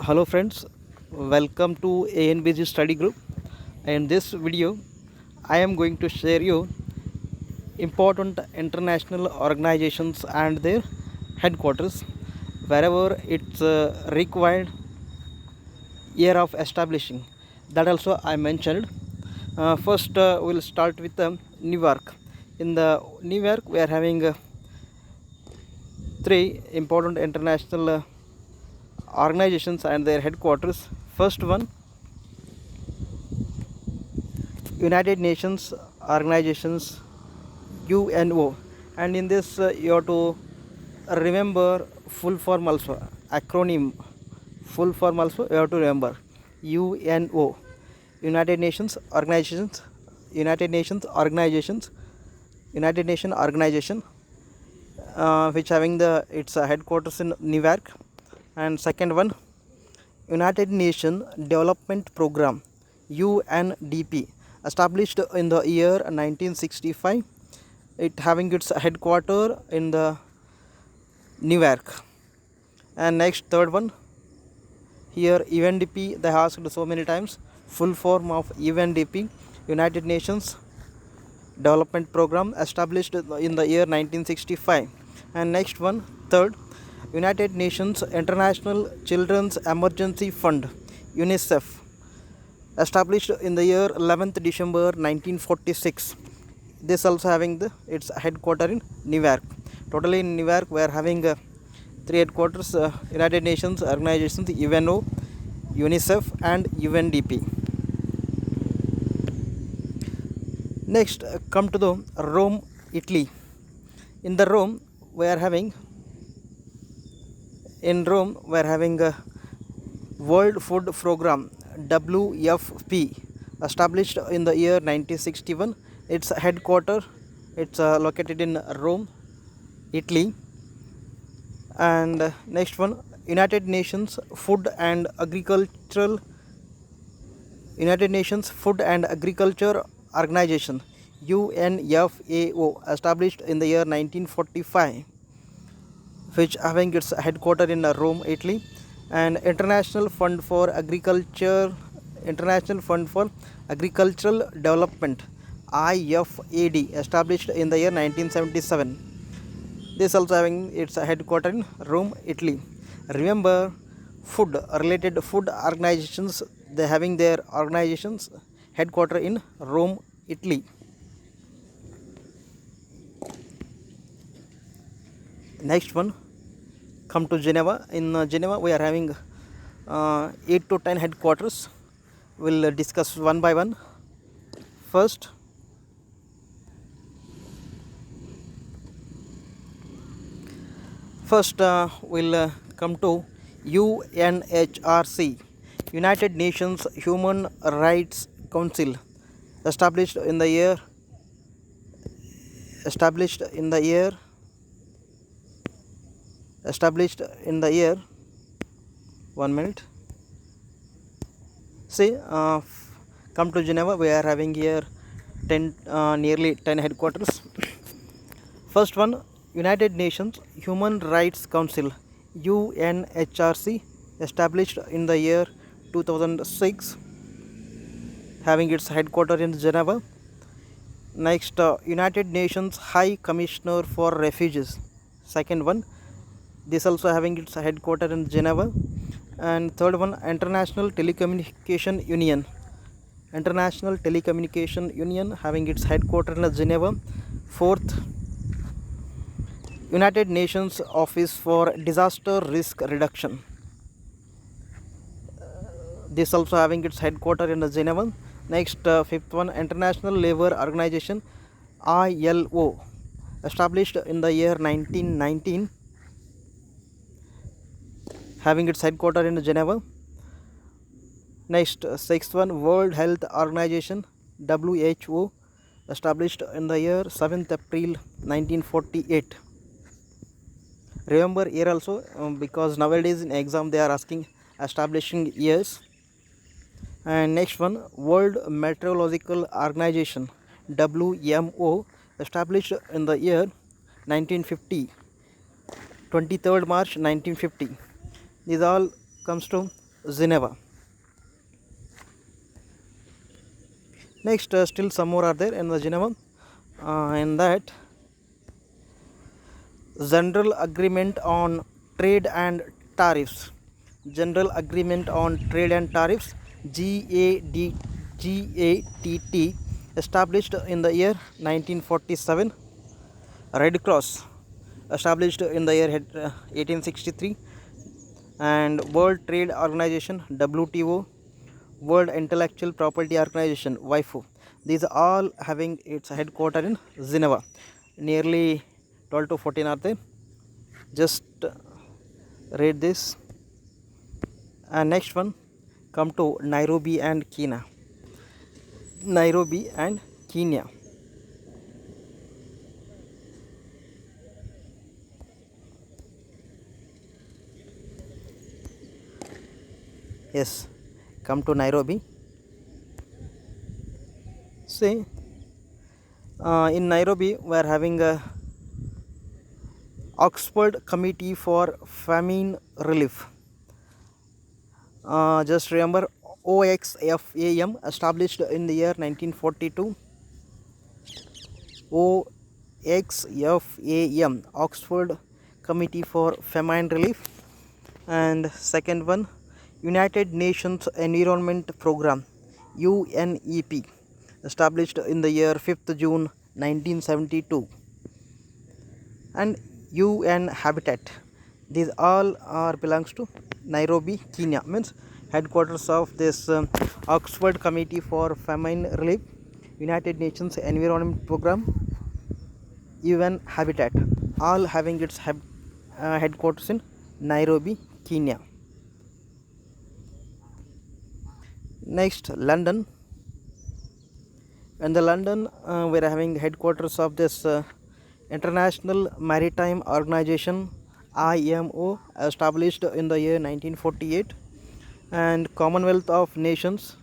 Hello friends, welcome to ANBG study group. In this video I am going to share you important international organizations and their headquarters wherever it's required year of establishing. That also I mentioned. First we'll start with Newark. In the Newark we are having three important international organizations and their headquarters. First one, United Nations organizations, UNO, and in this you have to remember full form also, acronym full form also you have to remember. UNO, United Nations organizations, United Nations organizations, United Nation organization, which having the its headquarters in Newark. And second one, United Nation Development Program, UNDP, established in the year 1965, it having its headquarter in the Newark. And next, third one, here UNDP, they asked so many times, full form of UNDP, United Nations Development Program, established in the year 1965. And next one, third, United Nations International Children's Emergency Fund, UNICEF, established in the year 11th December 1946. This also having its headquarter in Newark. Totally in Newark we are having three headquarters, United Nations organizations, UNO, UNICEF and UNDP. Next, come to the Rome, Italy. In the Rome we are having a World Food Program, WFP, established in the year 1961. Its headquarter, it's located in Rome, Italy. And next one, United Nations Food and Agriculture Organization, UNFAO, established in the year 1945, which having its headquarter in Rome, Italy. And International Fund for Agricultural Development, IFAD, established in the year 1977. This also having its headquarter in Rome, Italy. Remember, related food organizations, they having their organizations headquarter in Rome, Italy. Next one, come to Geneva. In Geneva we are having 8 to 10 headquarters. We'll discuss one by one. First, we'll come to UNHRC, United Nations Human Rights Council, established in the year 1 minute. See, come to Geneva, we are having here nearly 10 headquarters. First one, United Nations Human Rights Council, UNHRC, established in the year 2006, having its headquarters in Geneva. Next, United Nations High Commissioner for Refugees, second one, this also having its headquarters in Geneva. And third one, International Telecommunication Union, having its headquarters in Geneva. Fourth, United Nations Office for Disaster Risk Reduction, this also having its headquarters in Geneva. Next, fifth one, International Labour Organization, ILO, established in the year 1919, having its headquarters in Geneva. Next, sixth one, World Health Organization, WHO, established in the year 7th April 1948. Remember here also, because nowadays in exam they are asking establishing years. And next one, World Meteorological Organization, WMO, established in the year 1950, 23rd March 1950. These all comes to Geneva. Next, still some more are there in the Geneva. In that, General Agreement on Trade and Tariffs. General Agreement on Trade and Tariffs, GATT, established in the year 1947. Red Cross, established in the year 1863. And World Trade Organization, WTO, World Intellectual Property Organization, WIPO. These are all having its headquarters in Geneva. Nearly 12 to 14 are there. Just read this. And next one, come to Nairobi and Kenya. Nairobi and Kenya. Yes, come to Nairobi. See, in Nairobi we are having a Oxford Committee for Famine Relief. Just remember OXFAM, established in the year 1942. OXFAM, Oxford Committee for Famine Relief. And second one, United Nations Environment Program, UNEP, established in the year 5th June 1972. And UN Habitat, these all are belongs to Nairobi, Kenya, means headquarters of this Oxford Committee for Famine Relief, United Nations Environment Program, UN Habitat, all having its headquarters in Nairobi, Kenya. Next, London. In the London, we are having headquarters of this International Maritime Organization, IMO, established in the year 1948. And Commonwealth of Nations,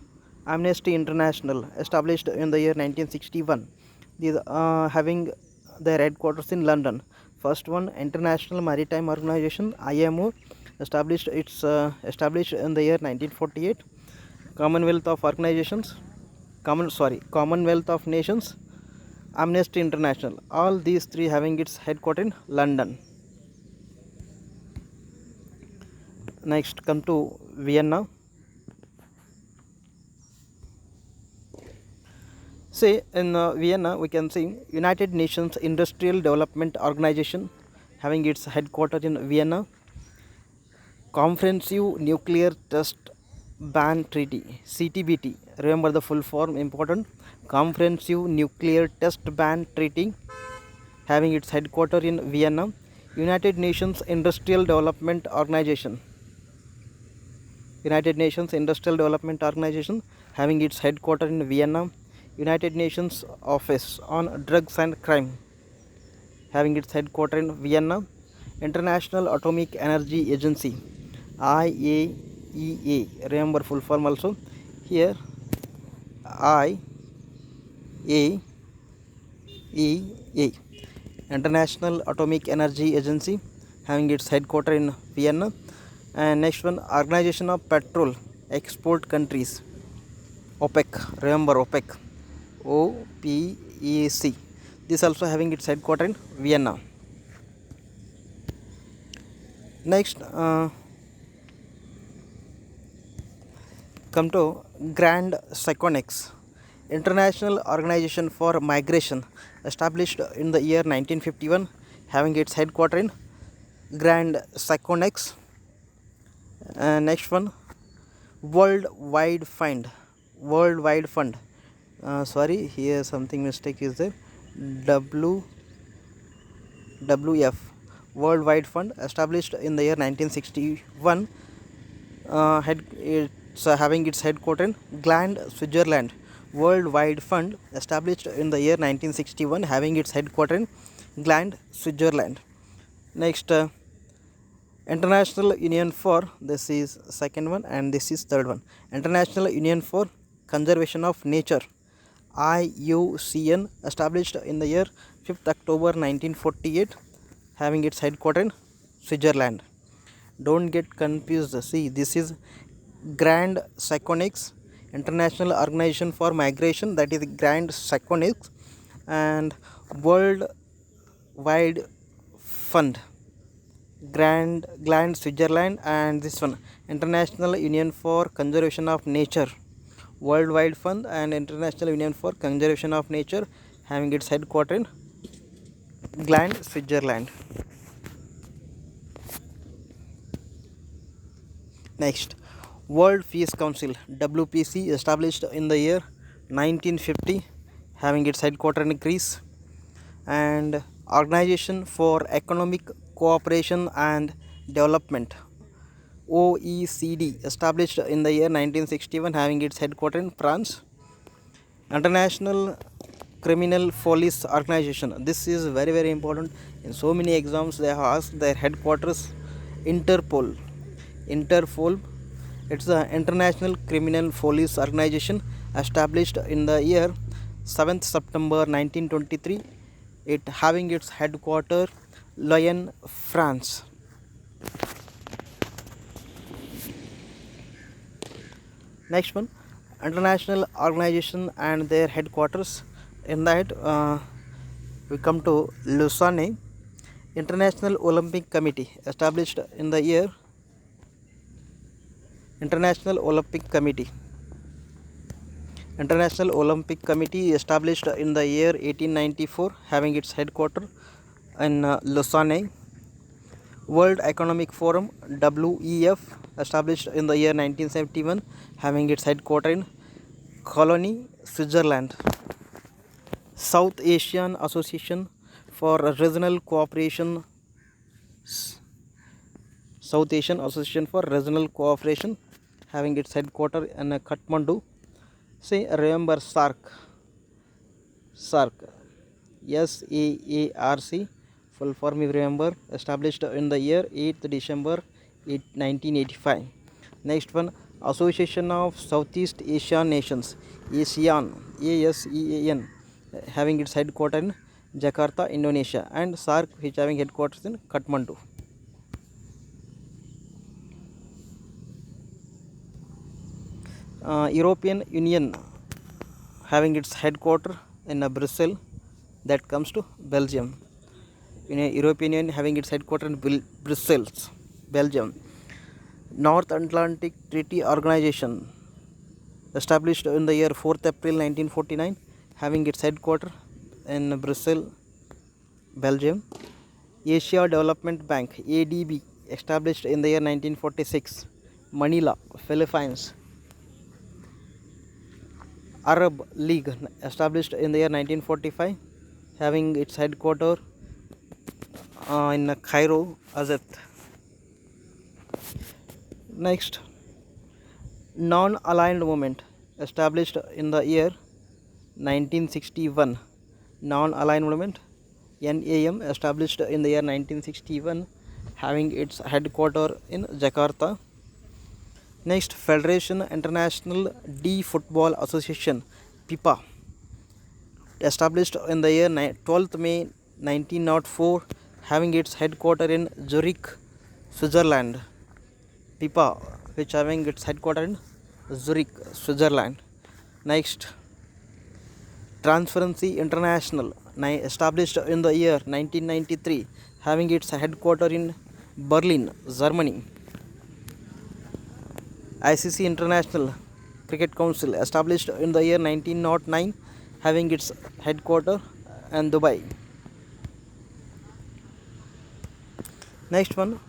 Amnesty International, established in the year 1961. These having their headquarters in London. First one, International Maritime Organization, IMO, established in the year 1948. Commonwealth of Organizations, Commonwealth of Nations, Amnesty International, all these three having its headquarters in London. Next, come to Vienna. Say in Vienna we can see United Nations Industrial Development Organization, having its headquarters in Vienna. Comprehensive Nuclear Test Ban Treaty, CTBT, remember the full form, important. Comprehensive Nuclear Test Ban Treaty, having its headquarters in Vienna. United Nations Industrial Development Organization, United Nations Industrial Development Organization, having its headquarters in Vienna. United Nations Office on Drugs and Crime, having its headquarters in Vienna. International Atomic Energy Agency, IAEA, remember full form also here, IAEA, International Atomic Energy Agency, having its headquarters in Vienna. And next one, Organization of Petrol Export Countries, OPEC, remember OPEC, OPEC, this also having its headquarters in Vienna. Next, come to Grand Saconnex, International Organization for Migration, established in the year 1951, having its headquarters in Grand Saconnex. Next one, World Wide Fund, sorry, here something mistake is there, WWF, World Wide Fund, established in the year 1961, it's having its headquarters in Gland, Switzerland. World Wide Fund, established in the year 1961, having its headquarters in Gland, Switzerland. Next, International Union for, this is second one and this is third one, International Union for Conservation of Nature, IUCN, established in the year 5th October 1948, having its headquarters in Switzerland. Don't get confused, see, this is Grand Saconix, International Organization for Migration, that is Grand Saconix, and World Wide Fund, Grand Switzerland, and this one International Union for Conservation of Nature, Worldwide Fund, and International Union for Conservation of Nature, having its headquarters in Gland, Switzerland. Next, World Peace Council WPC, established in the year 1950, having its headquarters in Greece, and Organization for Economic Cooperation and Development OECD, established in the year 1961, having its headquarters in France. International Criminal Police Organization, this is very important. In so many exams they have asked their headquarters. Interpol, it's the International Criminal Police Organization, established in the year 7th September 1923, it having its headquarters Lyon, France. Next one, international organization and their headquarters. In that we come to Lausanne. International Olympic Committee, established in the year International Olympic Committee, established in the year 1894, having its headquarters in Lausanne. World Economic Forum WEF, established in the year 1971, having its headquarters in Cologne, Switzerland. South Asian Association for Regional Cooperation, having its headquarters in Kathmandu. Say, remember SAARC, SAARC, full form you remember, established in the year 8th December 1985. Next one, Association of Southeast Asian Nations, ASEAN, having its headquarters in Jakarta, Indonesia, and SAARC, which having headquarters in Kathmandu. European Union, having its headquarters in Brussels, that comes to Belgium. European Union having its headquarters in Brussels, Belgium. North Atlantic Treaty Organization, established in the year 4th April 1949, having its headquarters in Brussels, Belgium. Asia Development Bank, ADB, established in the year 1946, Manila, Philippines. Arab League, established in the year 1945, having its headquarters in Cairo, Egypt. Next, Non-Aligned Movement, established in the year 1961. Non-Aligned Movement, NAM, established in the year 1961, having its headquarters in Jakarta. Next, Federation International D Football Association, FIFA, established in the year 12th May 1904, having its headquarters in Zurich, Switzerland. FIFA, which having its headquarters in Zurich, Switzerland. Next, Transparency International, established in the year 1993, having its headquarters in Berlin, Germany. ICC International Cricket Council, established in the year 1909, having its headquarters in Dubai. Next one,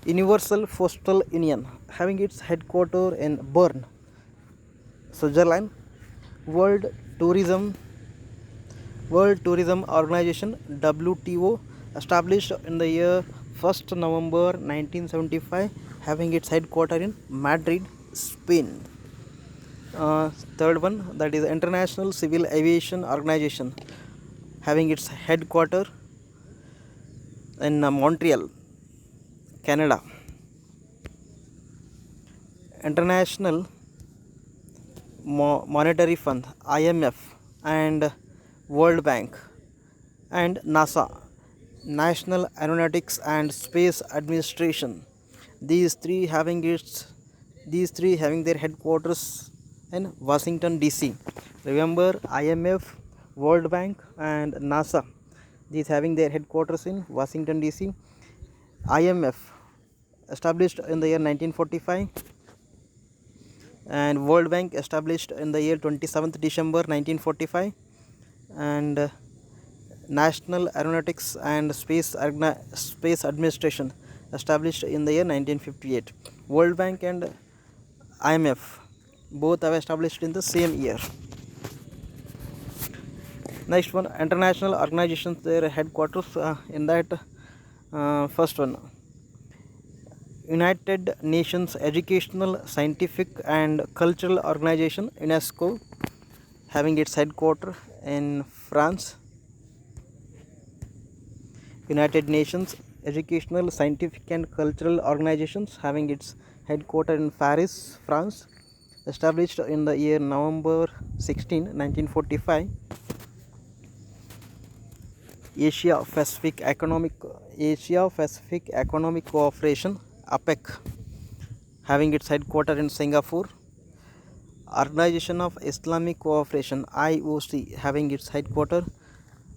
Universal Postal Union, having its headquarters in Bern, Switzerland. World Tourism Organization, WTO, established in the year 1st November 1975, having its headquarters in Madrid, Spain. Third one, that is International Civil Aviation Organization, having its headquarters in Montreal, Canada. International Monetary Fund, IMF, and World Bank, and NASA, National Aeronautics and Space Administration. These three having its These three having their headquarters in Washington DC. Remember, IMF, World Bank and NASA, these having their headquarters in Washington DC. IMF established in the year 1945 and World Bank established in the year 27th December 1945, and National Aeronautics and Space Administration established in the year 1958. World Bank and IMF both have established in the same year. Next one, international organizations, their headquarters in that first one, United Nations Educational, Scientific and Cultural Organization, UNESCO, having its headquarters in France. United Nations Educational, Scientific and Cultural Organizations having its headquarters in Paris, France, established in the year November 16, 1945. Asia Pacific Economic Cooperation, APEC, having its headquarters in Singapore. Organization of Islamic Cooperation, IOC, having its headquarters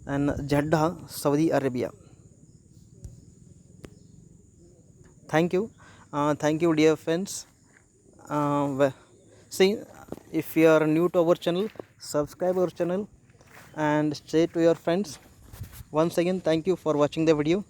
in Jeddah, Saudi Arabia. Thank you. Thank you, dear friends. See, if you are new to our channel, subscribe our channel and share to your friends. Once again, thank you for watching the video.